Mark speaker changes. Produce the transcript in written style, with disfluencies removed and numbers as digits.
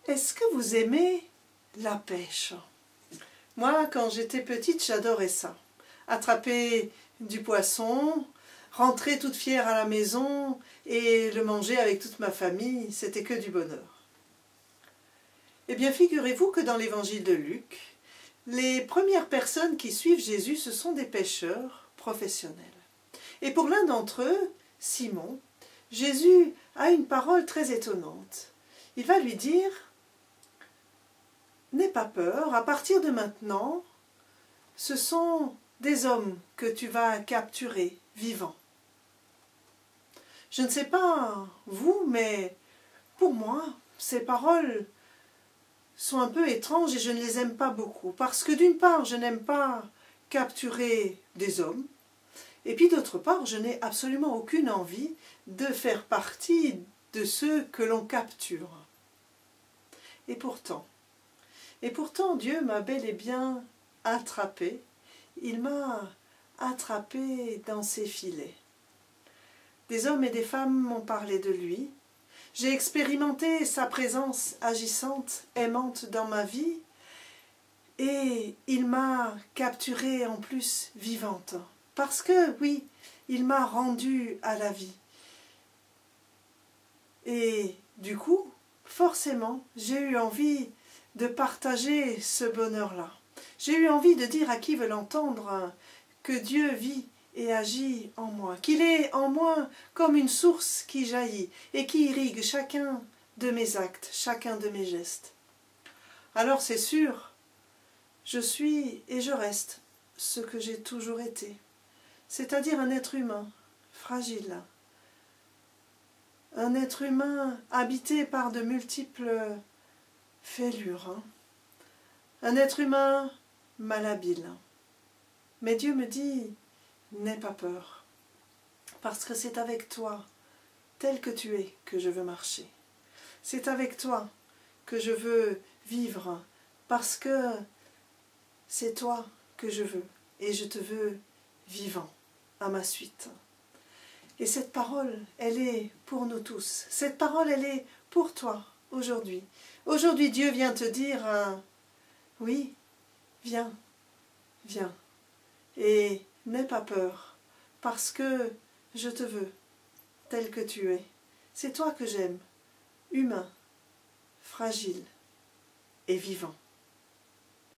Speaker 1: Est-ce que vous aimez la pêche? Moi, quand j'étais petite, j'adorais ça. Attraper du poisson, rentrer toute fière à la maison et le manger avec toute ma famille, c'était que du bonheur. Eh bien, figurez-vous que dans l'évangile de Luc, les premières personnes qui suivent Jésus, ce sont des pêcheurs professionnels. Et pour l'un d'entre eux, Simon, Jésus a une parole très étonnante. Il va lui dire: « N'aie pas peur, à partir de maintenant, ce sont des hommes que tu vas capturer vivants. » Je ne sais pas vous, mais pour moi, ces paroles sont un peu étranges et je ne les aime pas beaucoup. Parce que d'une part, je n'aime pas capturer des hommes, et puis d'autre part, je n'ai absolument aucune envie de faire partie de ceux que l'on capture. Et pourtant, Dieu m'a bel et bien attrapé. Il m'a attrapé dans ses filets. Des hommes et des femmes m'ont parlé de lui. J'ai expérimenté sa présence agissante, aimante dans ma vie, et il m'a capturée en plus vivante. Parce que, oui, il m'a rendue à la vie. Et du coup, forcément, j'ai eu envie de partager ce bonheur-là. J'ai eu envie de dire à qui veut l'entendre que Dieu vit et agit en moi, qu'il est en moi comme une source qui jaillit et qui irrigue chacun de mes actes, chacun de mes gestes. Alors c'est sûr, je suis et je reste ce que j'ai toujours été, c'est-à-dire un être humain fragile, un être humain habité par de multiples fêlures, un être humain malhabile. Mais Dieu me dit: n'aie pas peur, parce que c'est avec toi, tel que tu es, que je veux marcher. C'est avec toi que je veux vivre, parce que c'est toi que je veux, et je te veux vivant à ma suite. Et cette parole, elle est pour nous tous. Cette parole, elle est pour toi aujourd'hui. Aujourd'hui, Dieu vient te dire, oui, viens, viens. Et n'aie pas peur, parce que je te veux tel que tu es. C'est toi que j'aime, humain, fragile et vivant.